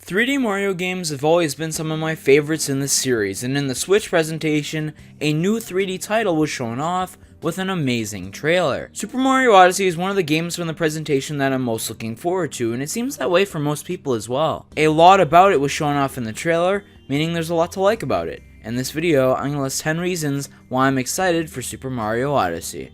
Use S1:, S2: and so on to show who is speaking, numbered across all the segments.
S1: 3D Mario games have always been some of my favorites in this series, and in the Switch presentation, a new 3D title was shown off with an amazing trailer. Super Mario Odyssey is one of the games from the presentation that I'm most looking forward to, and it seems that way for most people as well. A lot about it was shown off in the trailer, meaning there's a lot to like about it. In this video, I'm going to list 10 reasons why I'm excited for Super Mario Odyssey.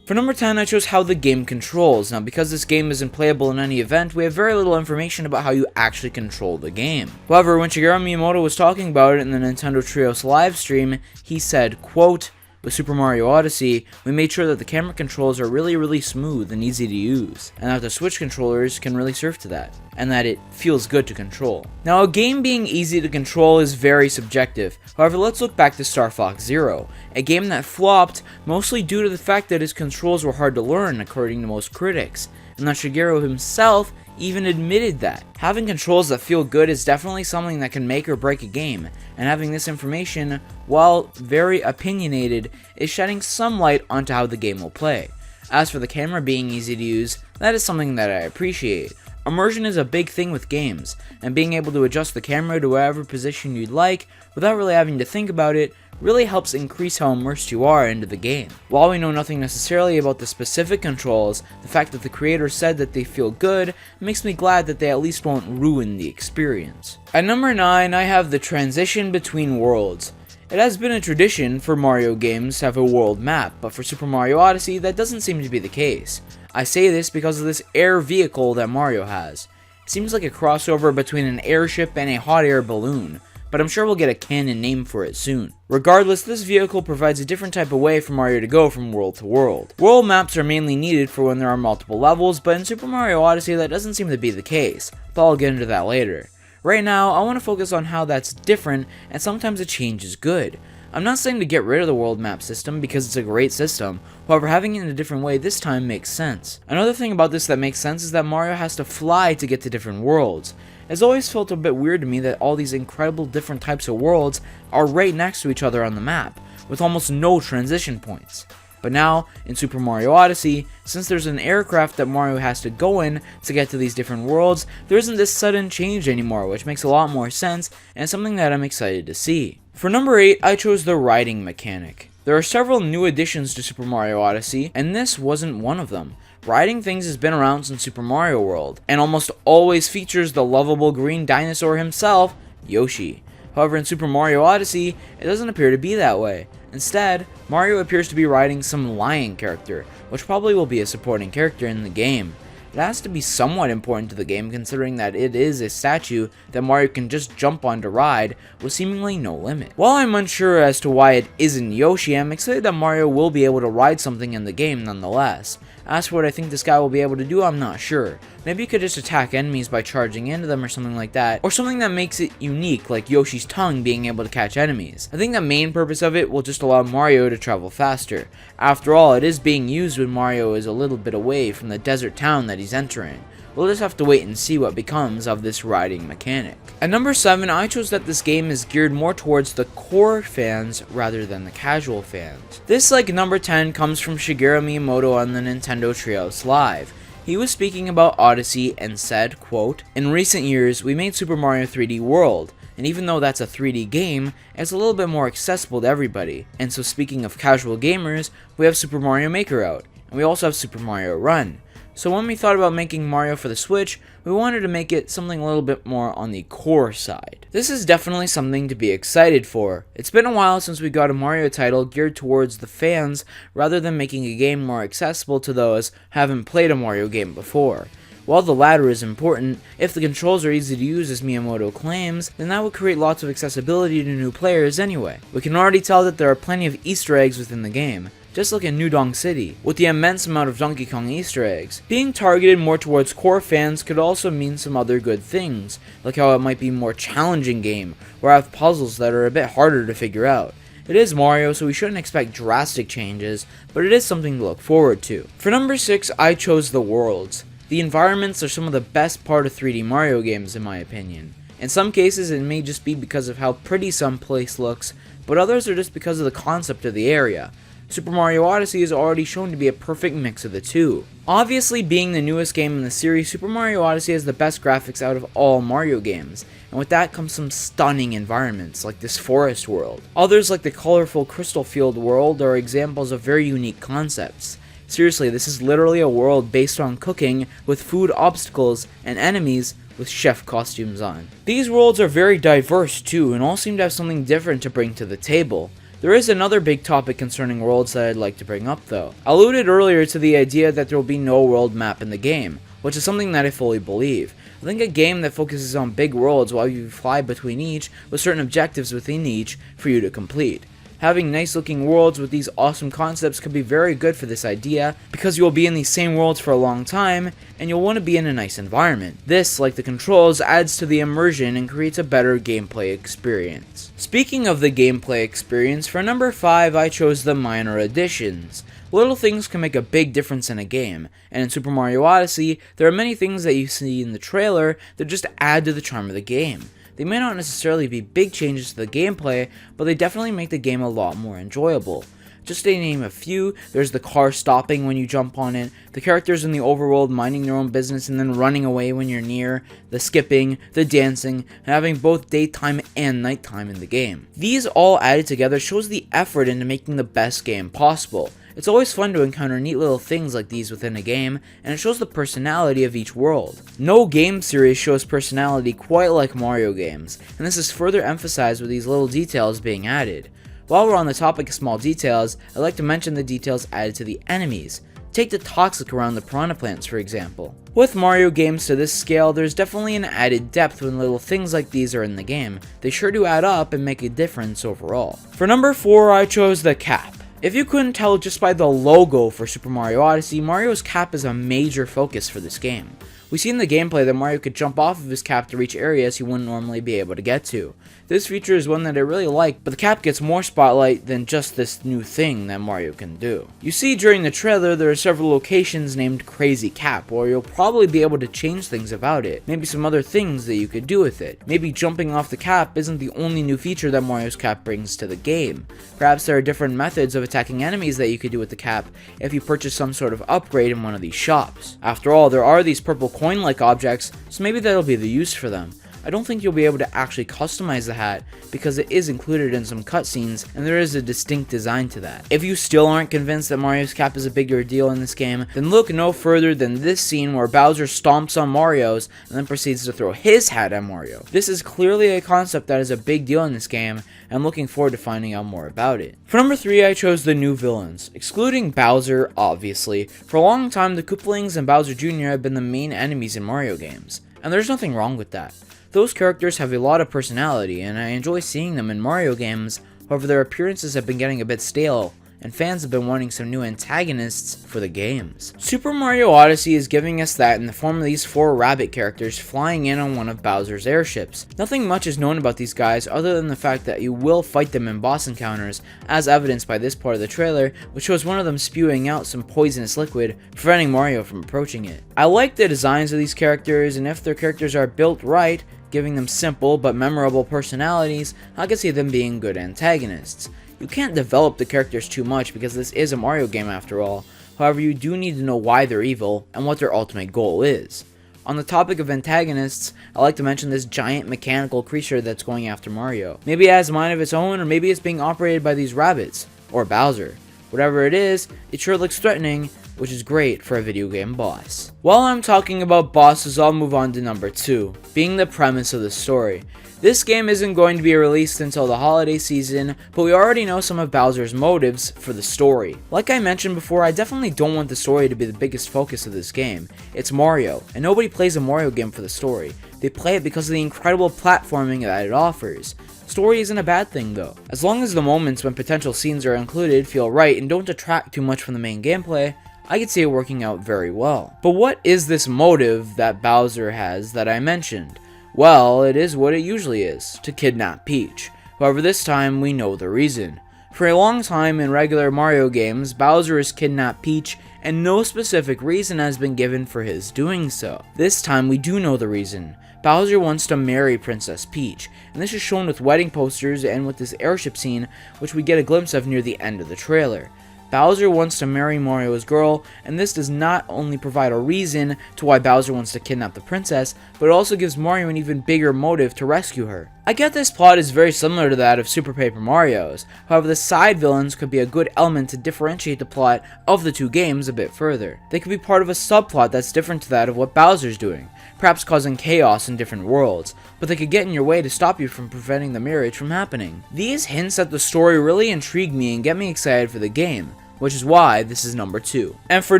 S1: For number 10, I chose how the game controls. Now, because this game isn't playable in any event, we have very little information about how you actually control the game. However, when Shigeru Miyamoto was talking about it in the Nintendo Treehouse live stream, he said, quote, "With Super Mario Odyssey, we made sure that the camera controls are really smooth and easy to use, and that the Switch controllers can really serve to that, and that it feels good to control." Now, a game being easy to control is very subjective. However, let's look back to Star Fox Zero, a game that flopped mostly due to the fact that its controls were hard to learn, according to most critics, and that Shigeru himself even admitted that. Having controls that feel good is definitely something that can make or break a game, and having this information, while very opinionated, is shedding some light onto how the game will play. As for the camera being easy to use, that is something that I appreciate. Immersion is a big thing with games, and being able to adjust the camera to whatever position you'd like without really having to think about it really helps increase how immersed you are into the game. While we know nothing necessarily about the specific controls, the fact that the creator said that they feel good makes me glad that they at least won't ruin the experience. At number 9, I have the transition between worlds. It has been a tradition for Mario games to have a world map, but for Super Mario Odyssey, that doesn't seem to be the case. I say this because of this air vehicle that Mario has. It seems like a crossover between an airship and a hot air balloon, but I'm sure we'll get a canon name for it soon. Regardless, this vehicle provides a different type of way for Mario to go from world to world. World maps are mainly needed for when there are multiple levels, but in Super Mario Odyssey that doesn't seem to be the case, but I'll get into that later. Right now, I want to focus on how that's different, and sometimes a change is good. I'm not saying to get rid of the world map system because it's a great system, however having it in a different way this time makes sense. Another thing about this that makes sense is that Mario has to fly to get to different worlds. It's always felt a bit weird to me that all these incredible different types of worlds are right next to each other on the map, with almost no transition points. But now, in Super Mario Odyssey, since there's an aircraft that Mario has to go in to get to these different worlds, there isn't this sudden change anymore, which makes a lot more sense, and something that I'm excited to see. For number 8, I chose the riding mechanic. There are several new additions to Super Mario Odyssey, and this wasn't one of them. Riding things has been around since Super Mario World, and almost always features the lovable green dinosaur himself, Yoshi. However, in Super Mario Odyssey, it doesn't appear to be that way. Instead, Mario appears to be riding some lion character, which probably will be a supporting character in the game. It has to be somewhat important to the game considering that it is a statue that Mario can just jump on to ride with seemingly no limit. While I'm unsure as to why it isn't Yoshi, I'm excited that Mario will be able to ride something in the game nonetheless. As for what I think this guy will be able to do, I'm not sure. Maybe he could just attack enemies by charging into them or something like that, or something that makes it unique, like Yoshi's tongue being able to catch enemies. I think the main purpose of it will just allow Mario to travel faster. After all, it is being used when Mario is a little bit away from the desert town that he's entering. We'll just have to wait and see what becomes of this riding mechanic. At number 7, I chose that this game is geared more towards the core fans rather than the casual fans. This, like number 10, comes from Shigeru Miyamoto on the Nintendo Treehouse Live. He was speaking about Odyssey and said, quote, "In recent years, we made Super Mario 3D World, and even though that's a 3D game, it's a little bit more accessible to everybody. And so speaking of casual gamers, we have Super Mario Maker out, and we also have Super Mario Run. So when we thought about making Mario for the Switch, we wanted to make it something a little bit more on the core side." This is definitely something to be excited for. It's been a while since we got a Mario title geared towards the fans rather than making a game more accessible to those who haven't played a Mario game before. While the latter is important, if the controls are easy to use as Miyamoto claims, then that would create lots of accessibility to new players anyway. We can already tell that there are plenty of Easter eggs within the game. Just look at New Donk City, with the immense amount of Donkey Kong Easter eggs. Being targeted more towards core fans could also mean some other good things, like how it might be a more challenging game, or have puzzles that are a bit harder to figure out. It is Mario, so we shouldn't expect drastic changes, but it is something to look forward to. For number 6, I chose the worlds. The environments are some of the best part of 3D Mario games in my opinion. In some cases it may just be because of how pretty some place looks, but others are just because of the concept of the area. Super Mario Odyssey is already shown to be a perfect mix of the two. Obviously, being the newest game in the series, Super Mario Odyssey has the best graphics out of all Mario games, and with that comes some stunning environments, like this forest world. Others, like the colorful Crystal Field world, are examples of very unique concepts. Seriously, this is literally a world based on cooking, with food obstacles and enemies with chef costumes on. These worlds are very diverse too, and all seem to have something different to bring to the table. There is another big topic concerning worlds that I'd like to bring up though. I alluded earlier to the idea that there will be no world map in the game, which is something that I fully believe. I think a game that focuses on big worlds while you fly between each, with certain objectives within each for you to complete. Having nice looking worlds with these awesome concepts could be very good for this idea, because you will be in these same worlds for a long time, and you'll want to be in a nice environment. This, like the controls, adds to the immersion and creates a better gameplay experience. Speaking of the gameplay experience, for number 5 I chose the minor additions. Little things can make a big difference in a game, and in Super Mario Odyssey, there are many things that you see in the trailer that just add to the charm of the game. They may not necessarily be big changes to the gameplay, but they definitely make the game a lot more enjoyable. Just to name a few, there's the car stopping when you jump on it, the characters in the overworld minding their own business and then running away when you're near, the skipping, the dancing, and having both daytime and nighttime in the game. These all added together shows the effort into making the best game possible. It's always fun to encounter neat little things like these within a game, and it shows the personality of each world. No game series shows personality quite like Mario games, and this is further emphasized with these little details being added. While we're on the topic of small details, I'd like to mention the details added to the enemies. Take the toxic around the piranha plants, for example. With Mario games to this scale, there's definitely an added depth when little things like these are in the game. They sure do add up and make a difference overall. For number 4, I chose the cap. If you couldn't tell just by the logo for Super Mario Odyssey, Mario's cap is a major focus for this game. We see in the gameplay that Mario could jump off of his cap to reach areas he wouldn't normally be able to get to. This feature is one that I really like, but the cap gets more spotlight than just this new thing that Mario can do. You see during the trailer there are several locations named Crazy Cap, where you'll probably be able to change things about it, maybe some other things that you could do with it. Maybe jumping off the cap isn't the only new feature that Mario's cap brings to the game. Perhaps there are different methods of attacking enemies that you could do with the cap if you purchase some sort of upgrade in one of these shops. After all, there are these purple coin-like objects, so maybe that'll be the use for them. I don't think you'll be able to actually customize the hat because it is included in some cutscenes and there is a distinct design to that. If you still aren't convinced that Mario's cap is a bigger deal in this game, then look no further than this scene where Bowser stomps on Mario's and then proceeds to throw his hat at Mario. This is clearly a concept that is a big deal in this game, and I'm looking forward to finding out more about it. For number 3, I chose the new villains. Excluding Bowser, obviously, for a long time the Koopalings and Bowser Jr. have been the main enemies in Mario games, and there's nothing wrong with that. Those characters have a lot of personality, and I enjoy seeing them in Mario games. However, their appearances have been getting a bit stale, and fans have been wanting some new antagonists for the games. Super Mario Odyssey is giving us that in the form of these 4 rabbit characters flying in on one of Bowser's airships. Nothing much is known about these guys other than the fact that you will fight them in boss encounters, as evidenced by this part of the trailer, which shows one of them spewing out some poisonous liquid, preventing Mario from approaching it. I like the designs of these characters, and if their characters are built right, giving them simple but memorable personalities, I can see them being good antagonists. You can't develop the characters too much because this is a Mario game after all. However, you do need to know why they're evil and what their ultimate goal is. On the topic of antagonists, I like to mention this giant mechanical creature that's going after Mario. Maybe it has a mind of its own, or maybe it's being operated by these rabbits, or Bowser. Whatever it is, it sure looks threatening, which is great for a video game boss. While I'm talking about bosses, I'll move on to number 2, being the premise of the story. This game isn't going to be released until the holiday season, but we already know some of Bowser's motives for the story. Like I mentioned before, I definitely don't want the story to be the biggest focus of this game. It's Mario, and nobody plays a Mario game for the story. They play it because of the incredible platforming that it offers. Story isn't a bad thing though. As long as the moments when potential scenes are included feel right and don't detract too much from the main gameplay, I could see it working out very well. But what is this motive that Bowser has that I mentioned? Well, it is what it usually is, to kidnap Peach. However, this time we know the reason. For a long time in regular Mario games, Bowser has kidnapped Peach and no specific reason has been given for his doing so. This time we do know the reason. Bowser wants to marry Princess Peach, and this is shown with wedding posters and with this airship scene, which we get a glimpse of near the end of the trailer. Bowser wants to marry Mario's girl, and this does not only provide a reason to why Bowser wants to kidnap the princess, but it also gives Mario an even bigger motive to rescue her. I get this plot is very similar to that of Super Paper Mario's, however the side villains could be a good element to differentiate the plot of the two games a bit further. They could be part of a subplot that's different to that of what Bowser's doing, perhaps causing chaos in different worlds, but they could get in your way to stop you from preventing the marriage from happening. These hints at the story really intrigue me and get me excited for the game, which is why this is number 2. And for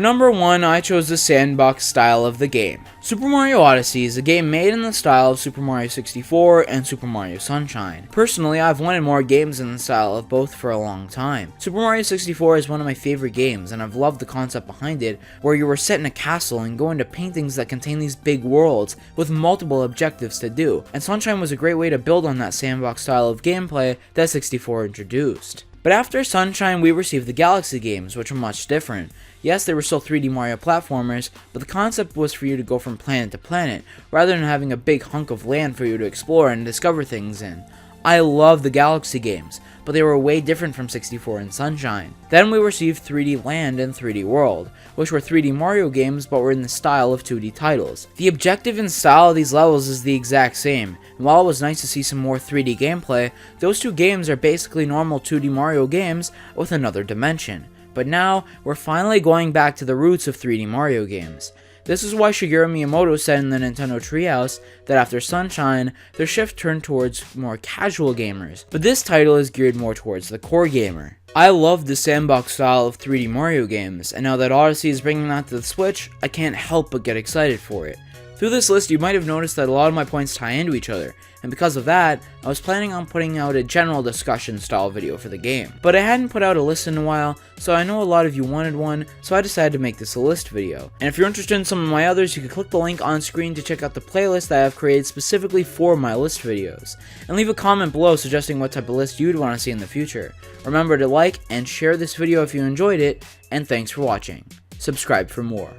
S1: number 1, I chose the sandbox style of the game. Super Mario Odyssey is a game made in the style of Super Mario 64 and Super Mario Sunshine. Personally, I've wanted more games in the style of both for a long time. Super Mario 64 is one of my favorite games, and I've loved the concept behind it, where you were set in a castle and go into paintings that contain these big worlds with multiple objectives to do, and Sunshine was a great way to build on that sandbox style of gameplay that 64 introduced. But after Sunshine, we received the Galaxy games, which were much different. Yes, they were still 3D Mario platformers, but the concept was for you to go from planet to planet, rather than having a big hunk of land for you to explore and discover things in. I love the Galaxy games, but they were way different from 64 and Sunshine. Then we received 3D Land and 3D World, which were 3D Mario games but were in the style of 2D titles. The objective and style of these levels is the exact same, and while it was nice to see some more 3D gameplay, those two games are basically normal 2D Mario games with another dimension. But now, we're finally going back to the roots of 3D Mario games. This is why Shigeru Miyamoto said in the Nintendo Treehouse that after Sunshine, their shift turned towards more casual gamers, but this title is geared more towards the core gamer. I love the sandbox style of 3D Mario games, and now that Odyssey is bringing that to the Switch, I can't help but get excited for it. Through this list, you might have noticed that a lot of my points tie into each other, and because of that, I was planning on putting out a general discussion style video for the game. But I hadn't put out a list in a while, so I know a lot of you wanted one, so I decided to make this a list video. And if you're interested in some of my others, you can click the link on screen to check out the playlist that I have created specifically for my list videos. And leave a comment below suggesting what type of list you'd want to see in the future. Remember to like and share this video if you enjoyed it, and thanks for watching. Subscribe for more.